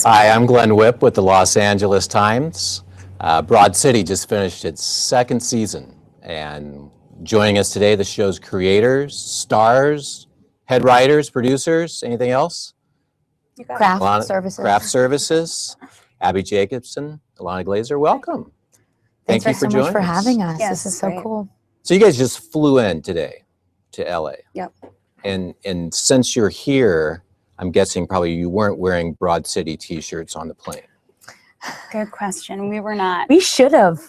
Hi, I'm Glenn Whipp with the Los Angeles Times. Broad City just finished its second season, and joining us today, the show's creators, stars, head writers, producers, anything else? Craft services. Craft services. Abbi Jacobson, Ilana Glazer, welcome. Thank you so much for having us. Yes, this is so great. cool. So you guys just flew in today to LA. Yep. And since you're here, I'm guessing probably you weren't wearing Broad City t-shirts on the plane. Good question. We were not. We should have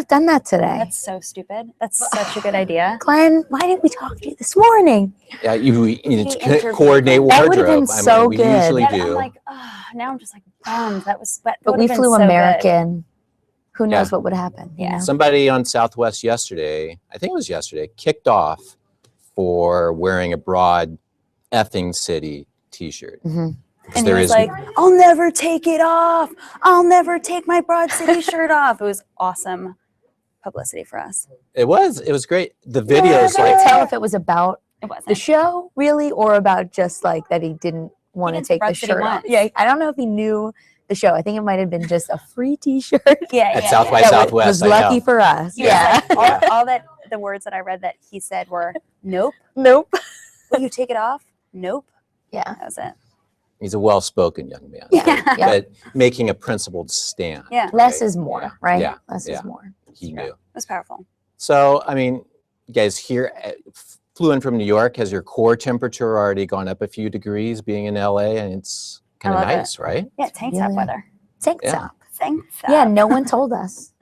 done that today. That's so stupid. That's such a good idea. Glenn, why didn't we talk to you this morning? Yeah, you need to interviewed coordinate them. That would have wardrobe. been so we good. usually Yeah, do. I'm like, now I'm just like bummed. That was, that But would we have been flew so good. American. Who knows Yeah. what would happen? You Yeah. know? Somebody on Southwest yesterday, I think it was yesterday, kicked off for wearing a Broad effing City t-shirt. Mhm. And he was like, I'll never take it off. I'll never take my Broad City shirt off. It was awesome publicity for us. it was great. The videos, I like, couldn't tell if it was about It wasn't. the show, really, or about just like that he didn't want to didn't take the Broad City shirt off. once. Yeah, I don't know if he knew the show. I think it might have been just a free t-shirt. Yeah, at yeah, South by yeah. That Southwest. was I lucky know. for us. He was Yeah. like, all that, the words that I read that he said were, nope. Nope. Will you take it off? Nope. Yeah. That was it. He's a well-spoken young man. Yeah. Yeah. But making a principled stand. Yeah. Less right? is more, right? Yeah. Less Yeah. is more. He Yeah. knew. It was powerful. So, I mean, you guys here flew in from New York. Has your core temperature already gone up a few degrees being in LA? And it's kind of love it. nice, right? Yeah, tank top Yeah. weather. Tank Yeah. top. Thanks. Yeah, no one told us.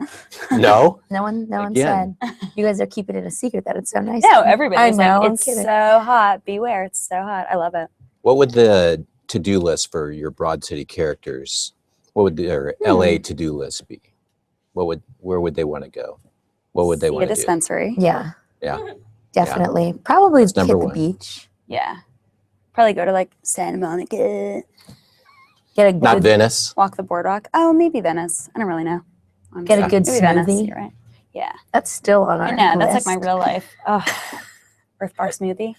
No? No one Again. said. You guys are keeping it a secret that it's so nice. No, everybody's I know, like, I'm it's kidding. so hot. Beware, it's so hot. I love it. What would the to-do list for your Broad City characters, what would their LA to-do list be? Where would they want to go? What would they See want a to do? dispensary. Yeah, Yeah. definitely. Probably That's hit number the one. beach. Yeah. Probably go to like Santa Monica, Get a Not good Venice. walk the boardwalk. Oh, maybe Venice. I don't really know. Get a honestly. good Maybe Venice, smoothie. you're right. Yeah. That's still on our I know. That's like my list. real life. Oh, Earth Bar smoothie.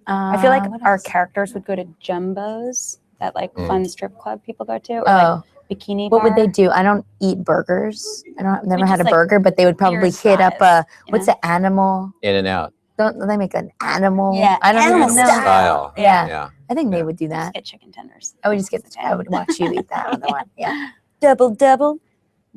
I feel like what our else? characters would go to Jumbo's, that like fun strip club people go to, or Oh, like bikini what would they bar. do? I don't eat burgers. I've never had just, a like, burger, but they would probably hit up size, you what's know? the animal? In and out. Don't they make an animal? Yeah, I don't animal even know. style. Style. Yeah. Yeah. I think Yeah. they would do Just that. get chicken tenders. I would just get. I would watch you eat that other one. Yeah. Double,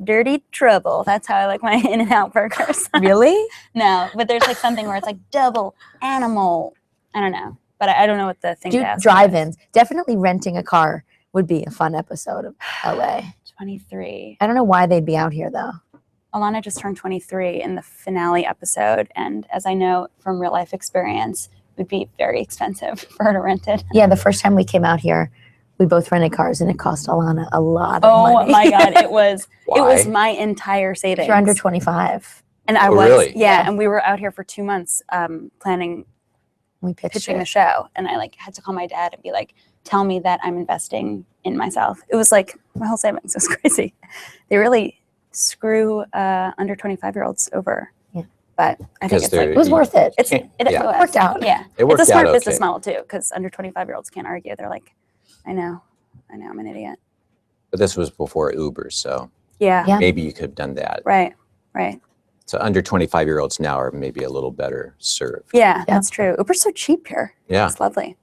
dirty trouble. That's how I like my In-N-Out burgers. Really? No, but there's like something where it's like double animal. I don't know, but I don't know what the thing Do is. drive-ins. Definitely renting a car would be a fun episode of LA. 23. I don't know why they'd be out here though. Alana just turned 23 in the finale episode, and as I know from real life experience, it would be very expensive for her to rent it. Yeah, the first time we came out here, we both rented cars and it cost Alana a lot of Oh money. my god, it was Why? my entire savings. If you're under 25, and I Oh, was really? yeah, and we were out here for 2 months planning we pitched pitching it. the show, and I like had to call my dad and be like, tell me that I'm investing in myself. It was like my whole savings was crazy. They really screw under 25-year-olds over. Yeah. But I think Because it's like It was worth it. it's Yeah. it Worked out. Yeah. It worked It's a smart out business okay. model too, because under 25-year-olds can't argue. They're like, I know, I'm an idiot. But this was before Uber, so Yeah. Yeah. maybe you could have done that. Right. So under 25-year-olds now are maybe a little better served. Yeah, that's true. Uber's so cheap here. Yeah. It's lovely.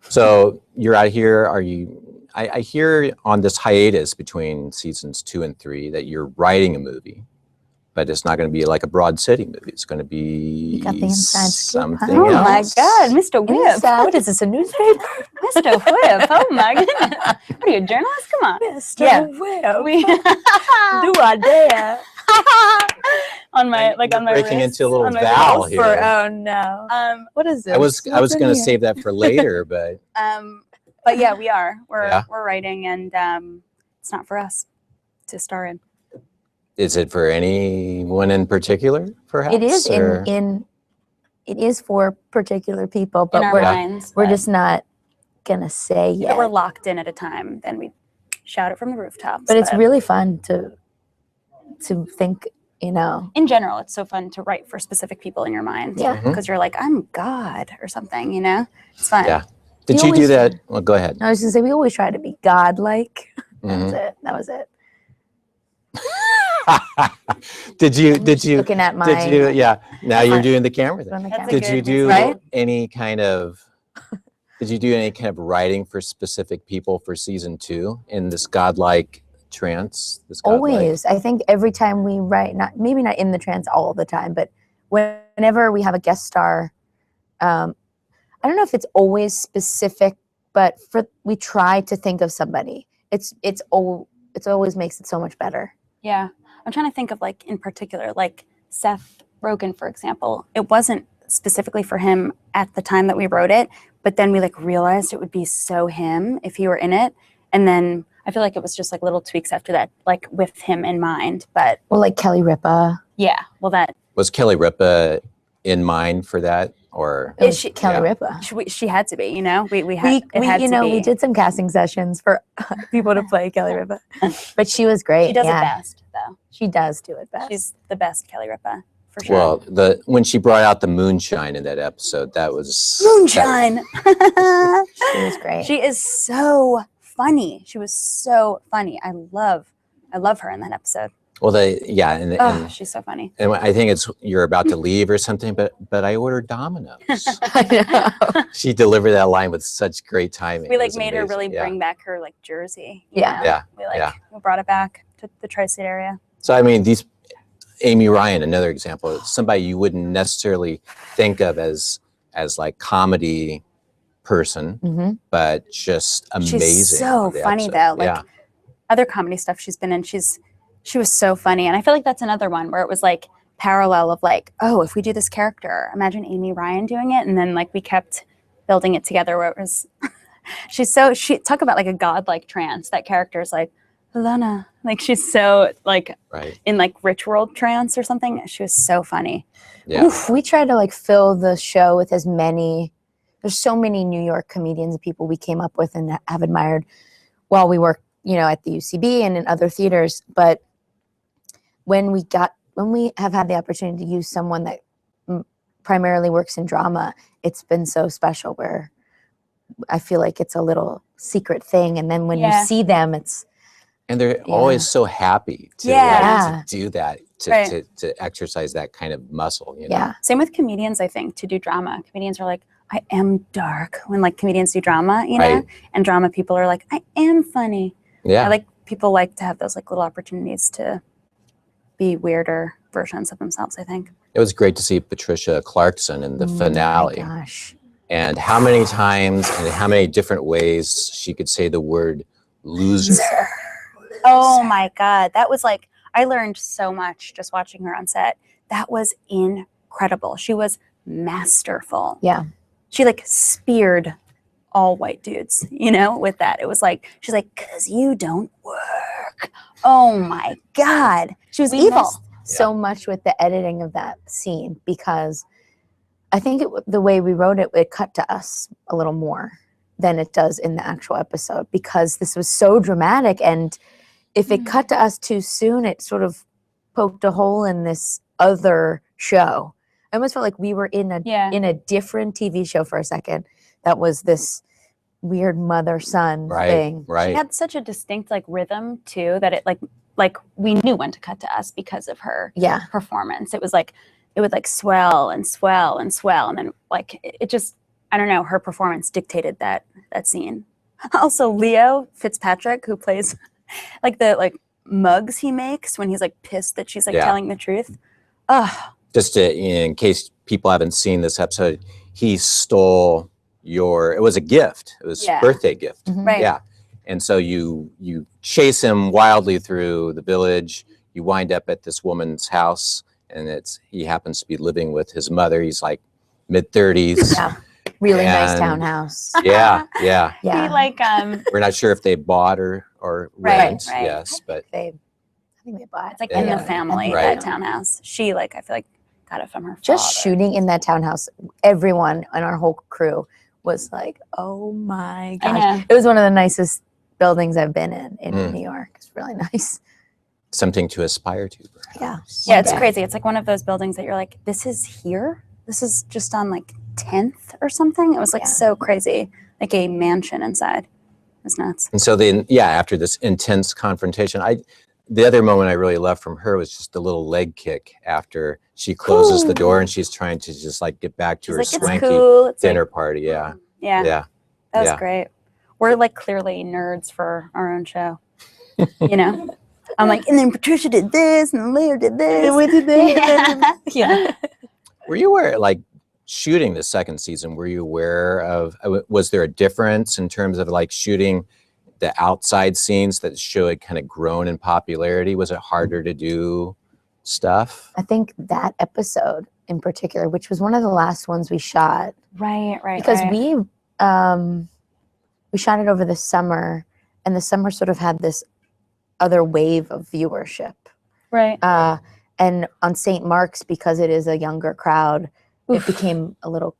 So you're out here. Are you? I hear on this hiatus between seasons 2 and 3 that you're writing a movie, but it's not going to be like a Broad City movie. It's going to be You got the inside scoop, huh? something Oh my else. God, Mr. Whip. Inside. What is this, a newspaper? Mr. Whip. Oh my goodness. What are you, a journalist? Come on. Mr. Yeah. Whip. We Do I dare? on my You're on my breaking wrist, into a little on my vowel wrist. here. Oh no. What is this? I was What's in going to here? save that for later, but But yeah, we are. Yeah. We're writing, and it's not for us to star in. is it for anyone in particular? Perhaps It is or- it is for particular people, but in our we're minds. we're but just not gonna say if yet. we're locked in at a time, then we shout it from the rooftops. But it's really fun to think, in general, it's so fun to write for specific people in your mind. Yeah. Mhm. Because you're like, I'm God or something, It's fun. Yeah. Did you do that? Well, go ahead. I was going to say, we always try to be godlike. Mhm. That was it. Did you Looking at my. yeah, now you're doing the camera on thing. the That's camera. a Did you good do right? any kind of writing for specific people for season 2 in this godlike trance? This godlike, Always. I think every time we write, maybe not in the trance all the time, but whenever we have a guest star, I don't know if it's always specific, but we try to think of somebody. It always makes it so much better. Yeah. I'm trying to think of like in particular, like Seth Rogen, for example. It wasn't specifically for him at the time that we wrote it, but then we like realized it would be so him if he were in it. And then I feel like it was just like little tweaks after that, like with him in mind. But Well, like Kelly Ripa. yeah, well, that was Kelly Ripa in mind for that, or It was she- Kelly yeah. Ripa. she had to be, you know, we had to be. We did some casting sessions for people to play Kelly Ripa, but she was great. She does yeah. it best, though. She does do it best. She's the best Kelly Ripa, for sure. well, when she brought out the moonshine in that episode, that was Moonshine. She was great. She is so funny. She was so funny. I love her in that episode. Well, and Oh, she's so funny. and I think it's you're about to leave or something, but I ordered Domino's. I know. She delivered that line with such great timing. We It like was made her amazing. really Yeah. bring back her like jersey. Yeah. know? Yeah, We like yeah. we brought it back to the tri-state area. So I mean, Amy Ryan, another example, somebody you wouldn't necessarily think of as like comedy person, Mhm. but just amazing. She's so on the funny episode. though. Like yeah, other comedy stuff she's been in, she was so funny. And I feel like that's another one where it was like parallel of like, oh, if we do this character, imagine Amy Ryan doing it. And then like we kept building it together where it was she talk about like a godlike trance. That character is like Ilana. Like she's so like right. in like rich world trance or something. She was so funny. Yeah, Oof, we try to like fill the show with as many. There's so many New York comedians and people we came up with and have admired while we work, at the UCB and in other theaters. But when we have had the opportunity to use someone that primarily works in drama, it's been so special where I feel like it's a little secret thing. And then when Yeah. you see them, it's, and they're always so happy to, Yeah. to do that, to, Right. to exercise that kind of muscle. yeah. Same with comedians, I think, to do drama. Comedians are like, I am dark when like comedians do drama, Right. and drama people are like, I am funny. Yeah. I like people like to have those like little opportunities to be weirder versions of themselves, I think. It was great to see Patricia Clarkson in the finale. Oh my gosh. And how many times and how many different ways she could say the word loser. Oh my God. That was like, I learned so much just watching her on set. That was incredible. She was masterful. Yeah. She like speared all white dudes, with that. It was like, she's like, 'cause you don't work. Oh my God. She was evil. missed so much with the editing of that scene because I think the way we wrote it, it cut to us a little more than it does in the actual episode because this was so dramatic. And if it cut to us too soon, it sort of poked a hole in this other show. I almost felt like we were in a different TV show for a second. That was this weird mother-son thing. Right. She had such a distinct like rhythm too that it like we knew when to cut to us because of her Yeah. performance. It was like it would like swell and swell and swell, and then like it just, I don't know, her performance dictated that scene. Also, Leo Fitzpatrick, who plays like the like mugs he makes when he's like pissed that she's like telling the truth. Just in case people haven't seen this episode, he stole it was a gift. It was Yeah. a birthday gift. Mhm. Right. Yeah. And so you chase him wildly through the village. You wind up at this woman's house, and he happens to be living with his mother. He's like mid-30s. Yeah. Really nice And- townhouse. Yeah. Yeah. He like We're not sure if they bought or Right, rent. right. Yes, but I think they bought. it's like in Yeah. the family, Right. that townhouse. She like, I feel like got it from her Just father. shooting in that townhouse, everyone on our whole crew was like, oh my I gosh. know. It was one of the nicest buildings I've been in Mm. New York. It's really nice. something to aspire to, Yeah. perhaps. Yeah, it's Yeah. crazy. It's like one of those buildings that you're like, this is here? This is just on like 10th or something? It was like Yeah. so crazy. like a mansion inside. It was nuts. And so then, after this intense confrontation, the other moment I really loved from her was just the little leg kick after she closes the door and she's trying to just like get back to She's her like, it's swanky cool. It's dinner like, party. Yeah. yeah, that was yeah. great. We're like clearly nerds for our own show, you know? I'm like, and then Patricia did this, and Leah did this. And we did this. Yeah. Were you aware, like shooting the second season, were you aware of, was there a difference in terms of like shooting the outside scenes that the show had kind of grown in popularity? Was it harder to do stuff? I think that episode in particular, which was one of the last ones we shot, Right. because we shot it over the summer, and the summer sort of had this other wave of viewership. Right. And on St. Mark's, because it is a younger crowd, it became a little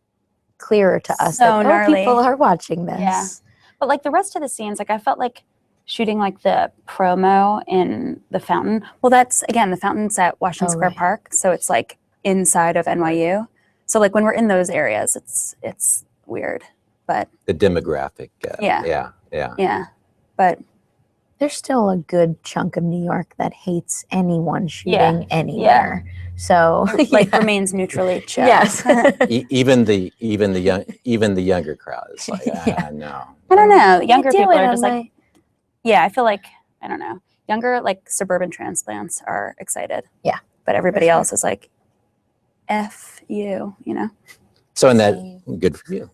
clearer to us So that gnarly. people are watching this. Yeah. But like the rest of the scenes, like I felt like shooting like the promo in the fountain. Well, that's again, the fountain's at Washington Square right. Park, so it's like inside of NYU. So like when we're in those areas, it's weird, but The demographic. Yeah. Yeah. But There's still a good chunk of New York that hates anyone shooting anywhere. So like remains neutrally chill. Yes. Even the younger crowd is like, no. I don't know. Younger do people it are on just like, yeah, I feel like, I don't know. Younger, like suburban transplants are excited. Yeah, But everybody sure. else is like, F you, you know? So in that, good for you.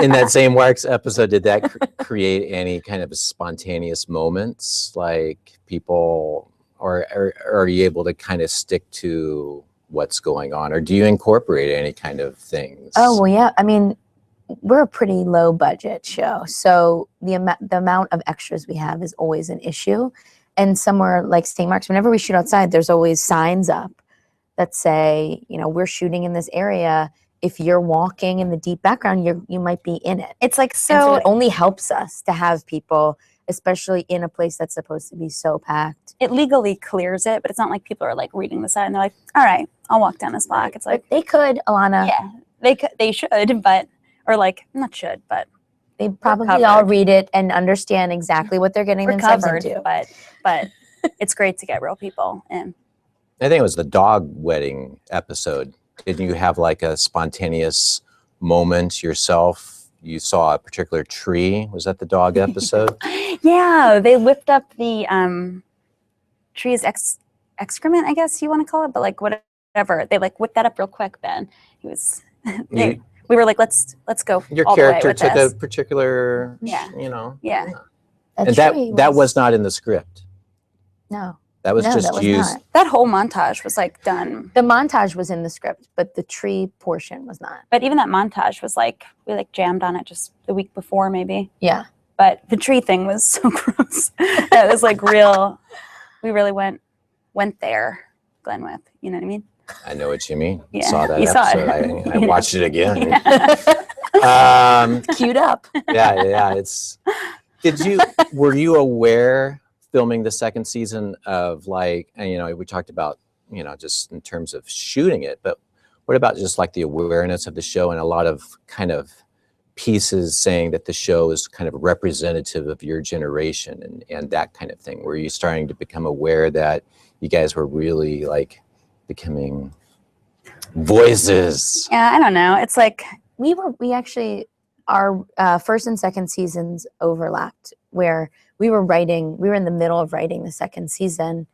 In that same Marks episode, did that create any kind of spontaneous moments? Like people, or are you able to kind of stick to what's going on? Or do you incorporate any kind of things? Oh, well, yeah. I mean, we're a pretty low budget show. So the amount of extras we have is always an issue. And somewhere like St. Mark's, whenever we shoot outside, there's always signs up that say, you know, we're shooting in this area. If you're walking in the deep background, you might be in it. It's like, And so it only helps us to have people, especially in a place that's supposed to be so packed. it legally clears it, but it's not like people are like reading the sign and they're like, all right, I'll walk down this block. It's like, But they could, Ilana. yeah, they should, but, or like, not should, but They probably all covered. read it and understand exactly what they're getting we're themselves covered, into. but it's great to get real people in. I think it was the dog wedding episode. Didn't you have like a spontaneous moment yourself? You saw a particular tree. Was that the dog episode? Yeah, they whipped up the tree's excrement, I guess you want to call it, but like whatever. They like whipped that up real quick, Ben. He was we were like, let's go Your all character the way with took this. a particular, Yeah. Yeah. That And tree that was not in the script. no. That was No, just that was used. not. That whole montage was like done. The montage was in the script, but the tree portion was not. But even that montage was like, we like jammed on it just the week before maybe. Yeah. But the tree thing was so gross. It was like real, we really went there, Glenwith, you know what I mean? I know what you mean. Yeah, Saw that you saw it. episode. I watched it again. Yeah. Queued up. Yeah. Were you aware filming the second season of like, and we talked about, just in terms of shooting it, but what about just like the awareness of the show and a lot of kind of pieces saying that the show is kind of representative of your generation and that kind of thing? Were you starting to become aware that you guys were really like becoming voices? Yeah, I don't know. It's like, We actually, our first and second seasons overlapped, where we were in the middle of writing the second season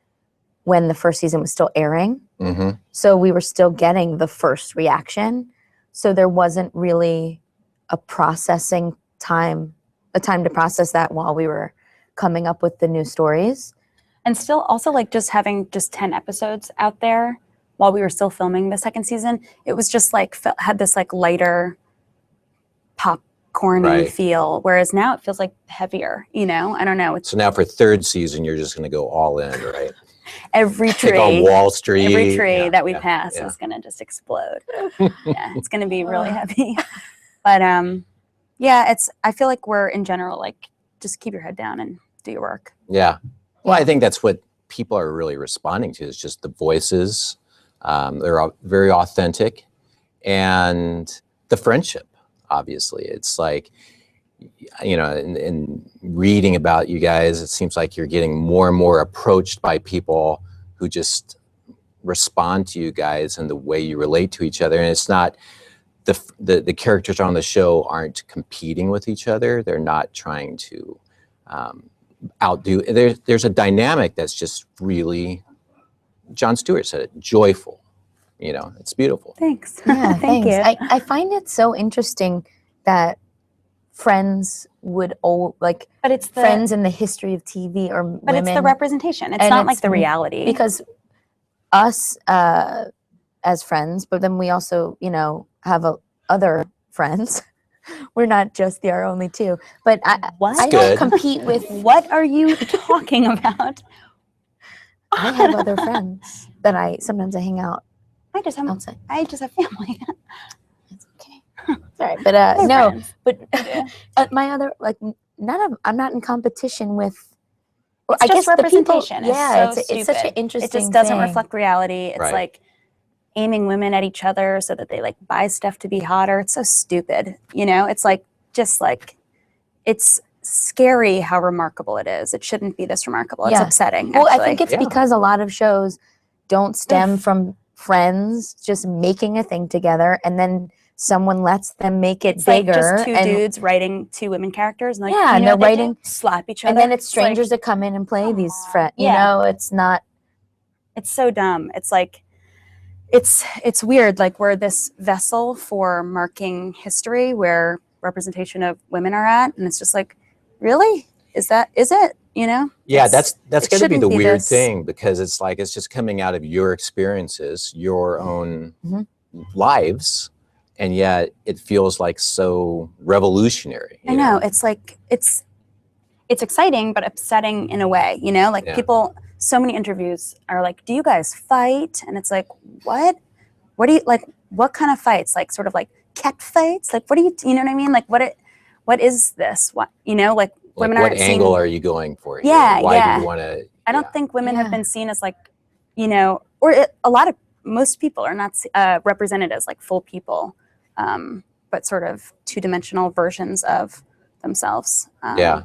when the first season was still airing. Mm-hmm. So we were still getting the first reaction. So there wasn't really a processing time, a time to process that while we were coming up with the new stories. and still also like just having just 10 episodes out there while we were still filming the second season, it was just like, had this like lighter popcorny Right. feel. Whereas now it feels like heavier, I don't know. It's So now for third season, you're just going to go all in, right? every Take on tree. Wall Street. Every tree Yeah, that we yeah, pass yeah. is going to just explode. Yeah, it's going to be really heavy. But yeah, I feel like we're in general, like, just keep your head down and do your work. Yeah. Well, I Yeah. think that's what people are really responding to is just the voices. They're all very authentic and the friendship, obviously. It's like, in reading about you guys, it seems like you're getting more and more approached by people who just respond to you guys and the way you relate to each other. And it's not the characters on the show aren't competing with each other. They're not trying to outdo. There's a dynamic that's just really, Jon Stewart said it, joyful. It's beautiful. Thanks. Yeah, Thank thanks. you. I find it so interesting that Friends would But it's the Friends in the history of TV or but women, it's the representation. It's and not it's like the reality. because us as friends, but then we also have other friends. We're not just our only two. But What? I Good. don't compete with. What are you talking about? I have other friends that sometimes I hang out I just have outside. family. It's okay. Sorry, but We're no. friends. But my other I'm not in competition with. Or It's I just guess the people- representation. Yeah, so it's such an stupid. interesting. It just doesn't thing. reflect reality. It's Right. like aiming women at each other so that they like buy stuff to be hotter. It's so stupid. It's like it's scary how remarkable it is. It shouldn't be this remarkable. It's Yeah. upsetting. Well, I actually. think it's Yeah. because a lot of shows don't stem from friends just making a thing together, and then someone lets them make it it's bigger. like just two and, dudes writing two women characters, and like Yeah, you and know they're what they writing- do? Slap each other, and then it's It's like- strangers that come in and play these friends. Yeah. It's not. It's so dumb. It's like it's weird. Like we're this vessel for marking history where representation of women are at, and it's just like, really? Is it? Yeah, It's- that's it going to be shouldn't the be weird this. thing, because it's like it's just coming out of your experiences, your own Mhm. lives, and yet it feels like so revolutionary. I know. It's like it's exciting but upsetting in a way. Like Yeah. people. So many interviews are like, "Do you guys fight?" And it's like, "What? What do you like? What kind of fights? Like sort of like cat fights? Like what do you know what I mean? Like what is this? What like Like, women what aren't angle seen. are you going for here? Yeah, Why yeah. do you want to? I don't think women Yeah. have been seen as like, most people are not represented as like full people, but sort of two-dimensional versions of themselves. Yeah.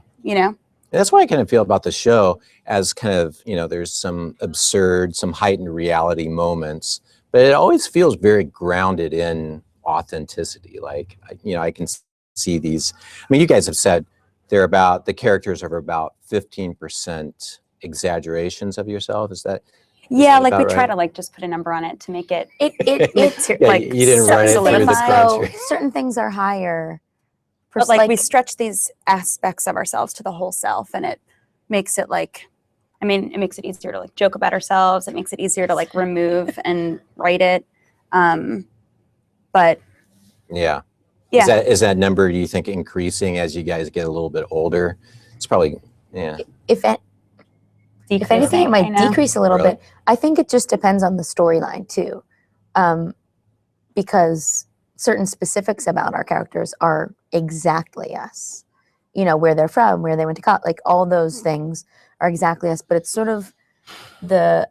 That's what I kind of feel about the show, as kind of, there's some absurd, some heightened reality moments, but it always feels very grounded in authenticity. Like, I can see these. I mean, you guys have said the characters are about 15% exaggerations of yourself. Is that? Yeah, that like we about try right? to like just put a number on it to make it. It's Yeah, like you didn't run it through the solidified. cruncher. certain things are higher. But like we stretch these aspects of ourselves to the whole self, and it makes it like, it makes it easier to like joke about ourselves. It makes it easier to like remove and write it. But Yeah. yeah, Is that number, do you think, increasing as you guys get a little bit older? It's probably, yeah. if anything, it might decrease a little Really? bit. I think it just depends on the storyline too, because certain specifics about our characters are exactly us. Where they're from, where they went to college, like all those things are exactly us. But it's sort of the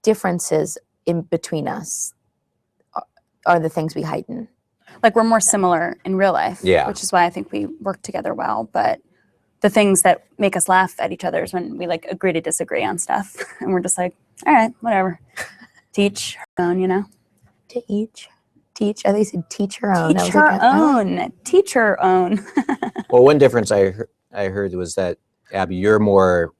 differences in between us are the things we heighten. like we're more similar in real life, Yeah. which is why I think we work together well. But the things that make us laugh at each other is when we like agree to disagree on stuff, and we're just like, all right, whatever. Teach her own, To teach. At least teach her own. I Teach was like, her oh. own. Teach her own. Well, one difference I heard was that, Abbi, you're more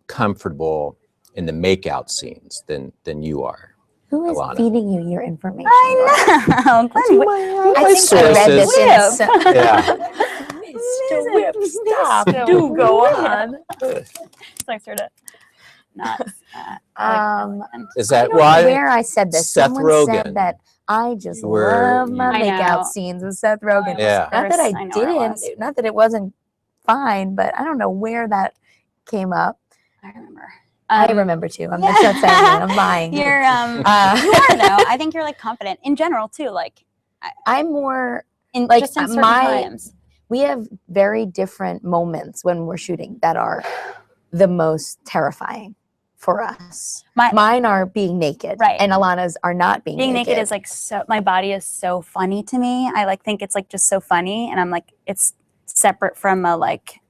comfortable in the makeout scenes than you are. Who is Ilana. feeding you your information? I know. Glenn, I My think I read this in a sources. sen- Yeah. Mr. Whip, stop. Mr. Do go Whip. on. It's like sort of not. Is I that don't know why? where I said this. Seth Someone Rogen. said that I just Were love my you- I makeout know. scenes with Seth Rogen. Yeah. Not that I I know where it didn't. was. Not that it wasn't fine, but I don't know where that came up. I remember. I remember too. I'm just not saying that. I'm lying. You're you Uh, are though. I think you're like confident in general too. Like I'm more. in Like, just in certain my- times. We have very different moments when we're shooting that are the most terrifying for us. My- Mine are being naked, Right. and Ilana's are not being naked is like so, my body is so funny to me. I like think it's like just so funny, and I'm like, it's separate from a like,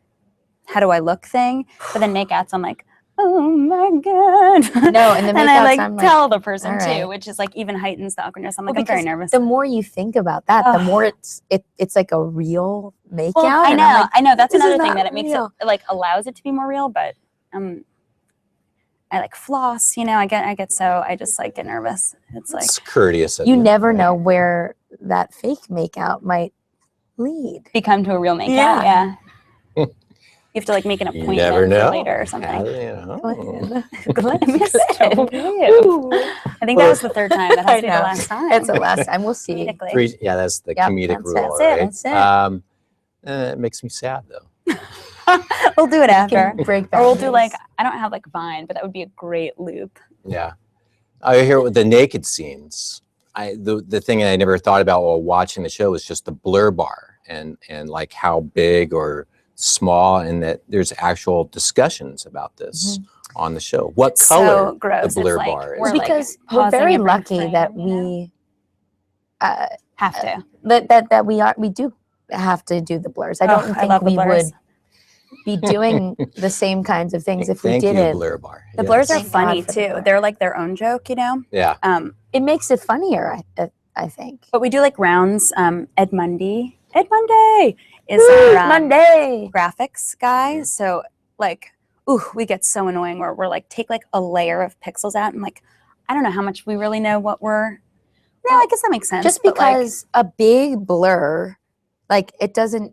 how do I look thing. But then makeouts, I'm like, oh my god. No, and the and I makeouts, like I'm like, tell the person all right. too, which is like even heightens the awkwardness. I'm like, Well, I'm very because nervous. The more you think about that, the Ugh. more it's like a real makeout. Well, I and know, I'm like, I know. That's this is another thing not that it makes real. it like allows it to be more real. But I like floss, you know. I just like get nervous. It's like It's courteous of you you. never know where that fake makeout might lead. become to a real makeout. Yeah. Yeah. You have to like make an You appointment never for know. later or something. Glenn. Glenn, miss Glenn. it. Ooh. I think that was the third time. That has to be the I know. last time. It's the last time. We'll see. Comedically. Yeah, that's the Yep, comedic that's it. rule, That's it, right? that's it. It makes me sad though. We'll do it after. Can break Or we'll do like, boundaries. I don't have like Vine, but that would be a great loop. Yeah, I hear with the naked scenes. The thing I never thought about while watching the show was just the blur bar and like how big or small, and that there's actual discussions about this on the show. What It's color so gross. the blur It's like, bar is? we're, like, because we're pausing very every lucky frame, that you know? we Have to. that we do have to do the blurs. I don't I think love the we blurs. would be doing the same kinds of things if we Thank you, didn't. blur bar. The blurs are Thank God funny for the too. blur. They're like their own joke, you know? Yeah. It makes it funnier, I think. But we do like rounds. Ed Mundy is our Monday. graphics guy. So like, we get so annoying where we're like, take like a layer of pixels out and like, I don't know how much we really know what we're. Yeah, I guess that makes sense. Just but, like, because a big blur, like it doesn't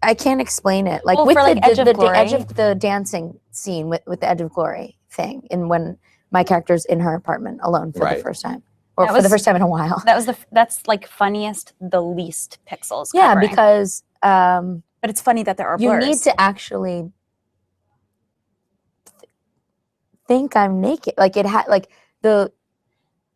I can't explain it. Like Well, with for, like, Edge of the Glory. edge of the dancing scene with the Edge of Glory thing, and when my character's in her apartment alone for Right. the first time, or That for the was- first time in a while. that's like funniest, the least pixels. Yeah, covering. because But it's funny that there are you blurs. need to actually think I'm naked. Like it had like the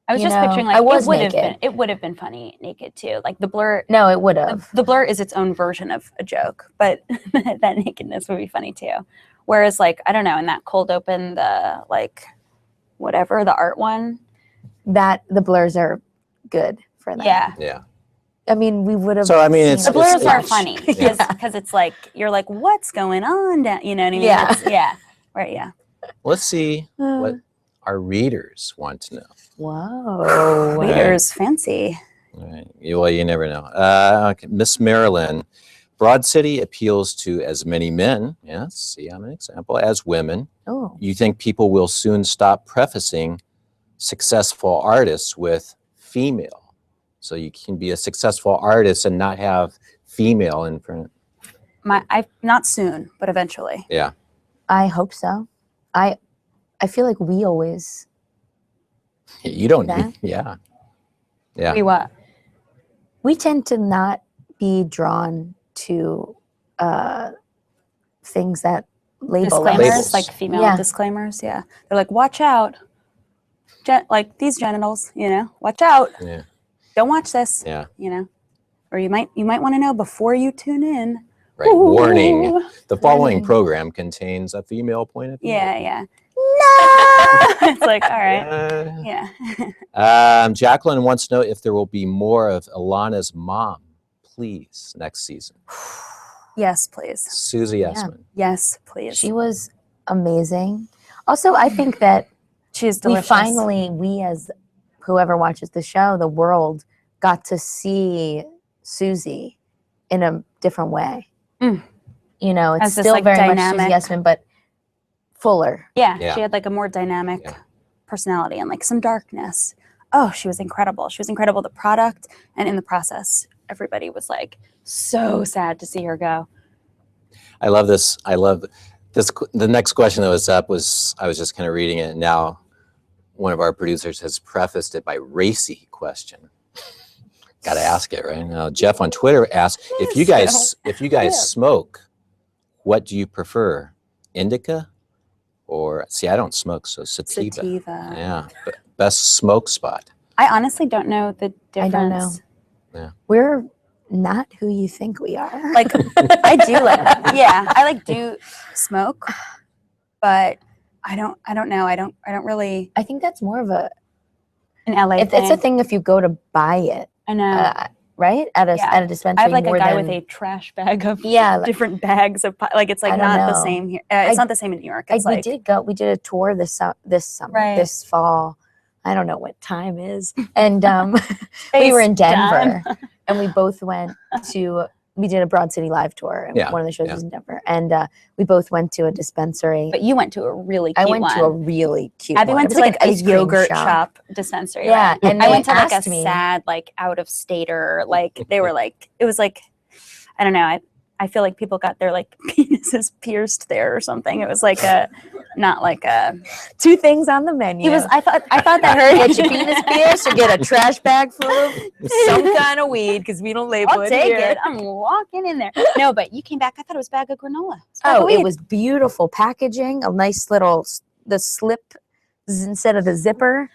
I was you just know, picturing I like was it would have naked. been. It would have been funny naked too. Like the blur. no, it would have. The blur is its own version of a joke, but that nakedness would be funny too. Whereas, like, I don't know, in that cold open, the like, whatever, the art one. That the blurs are good for that. Yeah. Yeah. I mean, we would have. So, I mean, it's- The blurs are it's- funny Yeah. because it's like, you're like, what's going on? You know what I mean? Yeah. Yeah. Right. Yeah. Let's see what our readers want to know. Whoa. Right. Readers fancy. All right. Well, you never know. Okay. Miss Marilyn, Broad City appeals to as many men, yes, see, I'm an example, as women. Oh. You think people will soon stop prefacing successful artists with female? So you can be a successful artist and not have female in front. Not soon, but eventually. Yeah. I hope so. I feel like we always You don't That? need, yeah. Yeah. We what? we tend to not be drawn to things that label us. Disclaimers, Labels. like female Yeah. disclaimers. Yeah. They're like, watch out. Like these genitals, you know, watch out. Yeah. Don't watch this. Yeah. You know, or you might want to know before you tune in. Right. Warning. Ooh. The following Warning. program contains a female point of view. Yeah, yeah. No. It's like, all right. Yeah. Jacqueline wants to know if there will be more of Ilana's mom, please, next season. Yes, please. Susie Essman. Yes, please. She was amazing. Also, I think that She is we delicious. finally, as whoever watches the show, the world got to see Susie in a different way. Mm. You know, it's As this, still like, very dynamic- much Susie Essman, but fuller. Yeah, Yeah. she had like a more dynamic Yeah. personality and like some darkness. Oh, she was incredible. She was incredible. The product and in the process, everybody was like so sad to see her go. I love this. I love this. The next question that was up was, I was just kind of reading it. And now one of our producers has prefaced it by racy question. Got to ask it right now. Jeff on Twitter asked, if you guys Yeah. smoke, what do you prefer? Indica or, see, I don't smoke, so sativa. Sativa. Yeah. Best smoke spot. I honestly don't know the I difference. don't know. We're not who you think we are. Like I do like, yeah, I like do smoke, but I don't know. I don't really I think that's more of a an LA it's thing. a thing if you go to buy it, I know. right? At a Yeah. at a dispensary. I have like a more guy than, with a trash bag of Yeah, like- different bags of like it's like I don't not the know. same here. It's not the same in New York. It's we like we did a tour this summer, Right. this fall. I don't know what time is, and we were in Denver, and we both went to. We did a Broad City Live tour, and Yeah, one of the shows yeah. was in Denver, and we both went to a dispensary. But you went to a really cute I went one. to a really cute Abby one. went It to was like an a ice cream yogurt shop dispensary. Yeah, right? and I they went to like a asked me- sad, like out of stater, like they were like it was like I don't know. I feel like people got their like penises pierced there or something. It was like a not like a 2 things on the menu. It was I thought that hurt. Get your penis pierced or get a trash bag full of some kind of weed because we don't label I'll it take here. it. I'm walking in there. No, but you came back. I thought it was a bag of granola. It's a bag of Oh, it weed. was beautiful packaging, a nice little the slip instead of the zipper.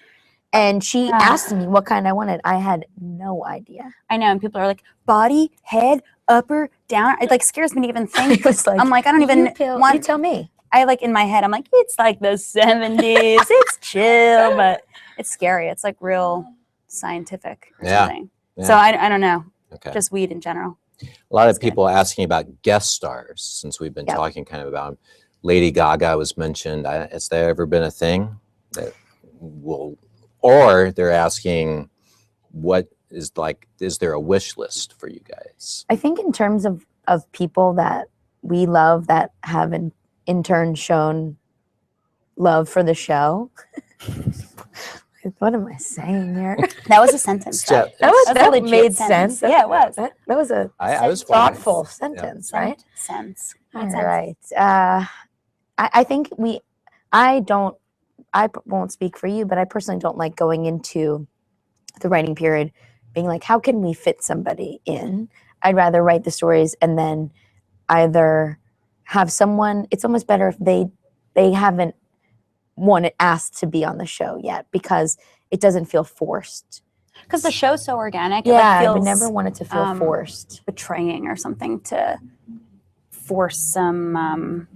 And she Yeah. asked me what kind I wanted. I had no idea. I know, and people are like body, head, upper, down. It like scares me to even think. I was like, I'm like, I don't even you want. tell me. I like in my head, I'm like, it's like the 70s. It's chill, but it's scary. It's like real scientific or Yeah. something. Yeah. So I don't know. Okay. Just weed in general. A lot That's of good. people asking about guest stars since we've been Yeah. talking kind of about Lady Gaga was mentioned. Has there ever been a thing that will, or they're asking what is like, is there a wish list for you guys? I think in terms of people that we love that have in turn shown love for the show. What am I saying here? That was a sentence. Yeah. That's a that legit made sentence. sense. Yeah, it was. That was a I was following. thoughtful sentence, right? Sense. All Made sense. right. I think I won't speak for you, but I personally don't like going into the writing period being like, how can we fit somebody in? I'd rather write the stories and then either have someone, it's almost better if they haven't asked to be on the show yet because it doesn't feel forced. Because the show's so organic. Yeah, it like I feels would never want it to feel forced. betraying or something to force some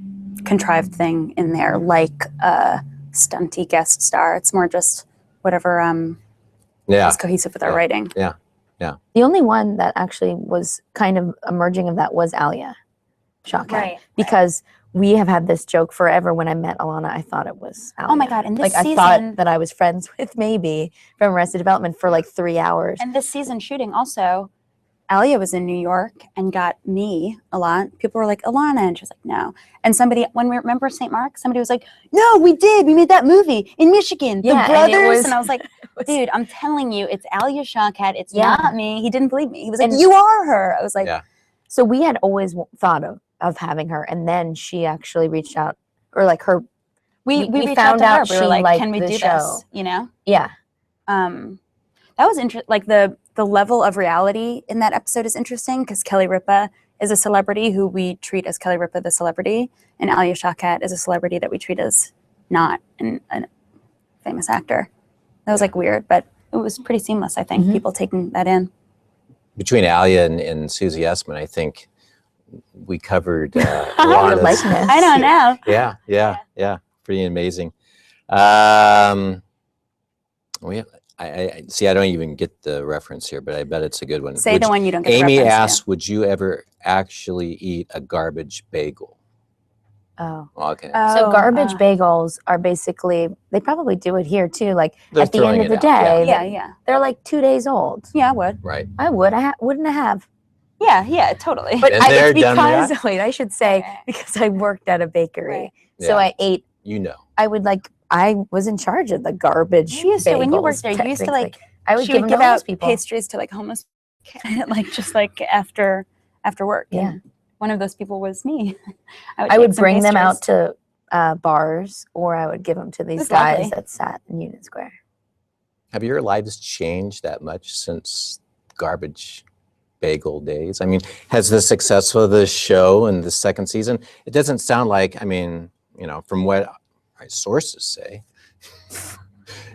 contrived thing in there, like a stunty guest star. It's more just whatever Yeah. is cohesive with our writing. The only one that actually was kind of emerging of that was Alia Shawkat. Because we have had this joke forever. When I met Ilana, I thought it was Alia. Oh my God. And this Like season, I thought that I was friends with maybe from Arrested Development for like 3 hours. and this season shooting also, Alia was in New York and got me a lot. People were like, Ilana. And she was like, no. And somebody, when we remember St. Mark, somebody was like, no, we did. We made that movie in Michigan. The Yeah, and it brothers. was- And I was like, dude, I'm telling you, it's Alia Shawkat. It's Yeah. not me. He didn't believe me. He was like, And- you are her. I was like, Yeah. So we had always thought of having her, and then she actually reached out, or like her. we we reached out found to her. out We were she like, liked can we the do show. this? You know? Yeah, That was interesting. Like the level of reality in that episode is interesting because Kelly Ripa is a celebrity who we treat as Kelly Ripa the celebrity, and Alia Shawkat is a celebrity that we treat as not a famous actor. That was like weird, but it was pretty seamless. I think people taking that in. Between Alia and Susie Essman, I think we covered a your lot of likeness. I don't know. Yeah. Pretty amazing. I see. I don't even get the reference here, but I bet it's a good one. Say the one you don't get. the Amy reference to. asked, "Would you ever actually eat a garbage bagel?" Oh. Okay. So garbage bagels are basically, they probably do it here too. Like They're at the end throwing of the it out, day, Yeah. they're like 2 days old. Yeah, I would. Right. I would. Wouldn't I have? Yeah, totally. But Been it's there, done because that. wait, I should say Okay. because I worked at a bakery, Right. so Yeah. I ate. You know. I was in charge of the garbage. You used to, when you bagels, worked there, you used to like, technically. I would she give would them give to homeless out people. pastries to like homeless, like just like after work. Yeah. And one of those people was me. I would take some bring them out pastries. to bars, or I would give them to these That's guys lovely. that sat in Union Square. Have your lives changed that much since garbage bagel days? I mean, has the success of the show and the second season, it doesn't sound like, I mean, you know, from what my sources say,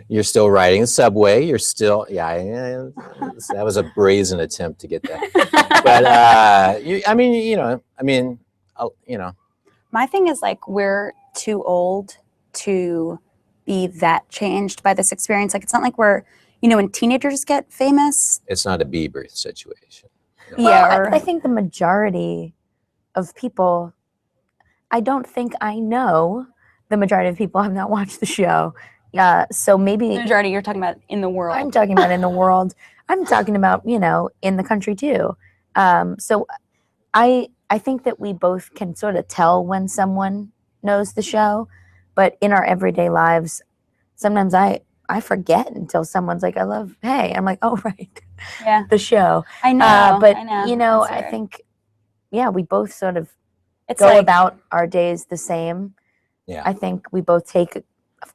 you're still riding the subway. You're still, that was a brazen attempt to get that. But, you know, My thing is like we're too old to be that changed by this experience. Like, it's not like we're, you know, when teenagers get famous. It's not a Bieber situation. Yeah. Well, I think the majority of people, I don't think I know the majority of people have not watched the show. So maybe The majority you're talking about in the world. I'm talking about in the world. I'm talking about, you know, in the country too. So I think that we both can sort of tell when someone knows the show, but in our everyday lives, sometimes I forget until someone's like, I love, hey, I'm like, oh, right. Yeah. The show. I know. But, I know. you know, That's I weird. think, yeah, we both sort of it's go like, about our days the same. Yeah. I think we both take a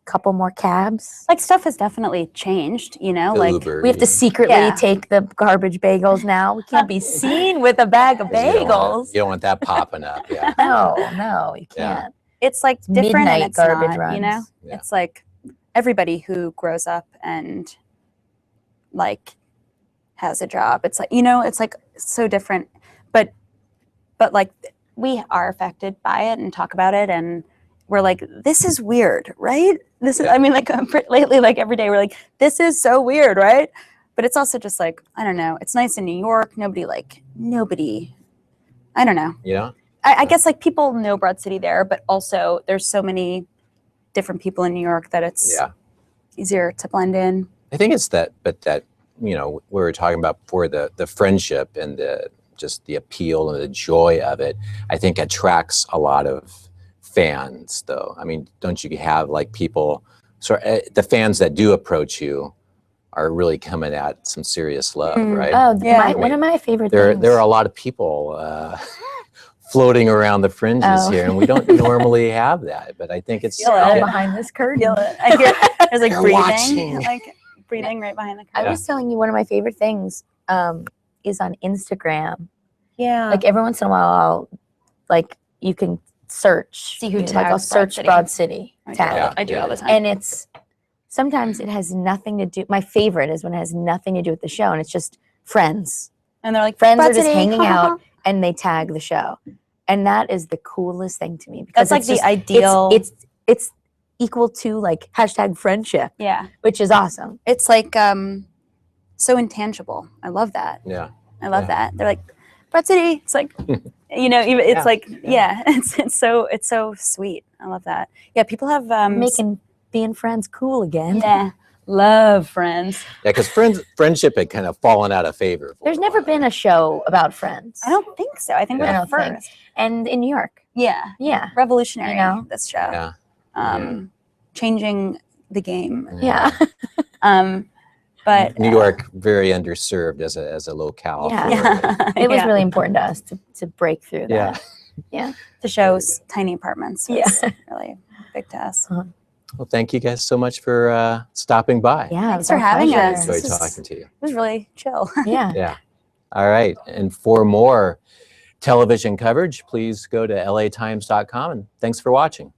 couple more cabs. like stuff has definitely changed, you know, like Uber, We have to secretly Yeah. take the garbage bagels now. We can't be seen with a bag of 'cause bagels. You don't want that popping up. Yeah. No, you Yeah. can't. it's like different and Midnight it's garbage not, runs. you know, Yeah. it's like everybody who grows up and like has a job. It's like, you know, it's like so different, but like we are affected by it and talk about it. And we're like, this is weird, right? This is, Yeah. I mean, like lately, like every day we're like, this is so weird, right? But it's also just like, I don't know. It's nice in New York. Nobody, I don't know. You know? I guess like people know Broad City there, but also there's so many different people in New York that it's Yeah. easier to blend in. I think it's that, but that, you know, we were talking about before, the friendship and just the appeal and the joy of it, I think attracts a lot of fans though. I mean, don't you have like people, so the fans that do approach you are really coming at some serious love, Mm. right? Oh, Yeah. one of my favorite There things. are a lot of people floating around the fringes Oh. here, and we don't normally have that, but I think it's Feel all it. behind this curtain. Feel it. I hear there's like They're breathing, watching. like breathing right behind the I curtain. was telling you one of my favorite things is on Instagram. Yeah. Like every once in a while, like you can search. See who like tags I'll Broad search City. Broad City I do, tag. Yeah. I do all the time. And it's sometimes it has nothing to do. My favorite is when it has nothing to do with the show, and it's just friends. And they're like, Friends Broad are just City. hanging out, and they tag the show, and that is the coolest thing to me because That's like it's the just- ideal. It's equal to like hashtag friendship, Yeah. which is awesome. It's like so intangible. I love that. Yeah. I love Yeah. that. They're like, Broad City. It's like, you know, even it's Yeah. like, yeah, it's so sweet. I love that. Yeah, people have Making being friends cool again. yeah, love Friends. Yeah, because friendship had kind of fallen out of favor. There's never been a show about friends. I don't think so. I think we're I the don't think. first. And in New York, Yeah, yeah, revolutionary. You know? This show. Yeah. Changing the game. yeah, But New York very underserved as a locale. Yeah. yeah, it was yeah. really important to us to break through that. Yeah. The show's tiny apartments. Was Yeah. really big to us. Well, thank you guys so much for stopping by. Yeah, it Thanks was for our having pleasure. us. Enjoyed This is- talking to you. It was really chill. Yeah. Yeah. All right. And for more television coverage, please go to latimes.com, and thanks for watching.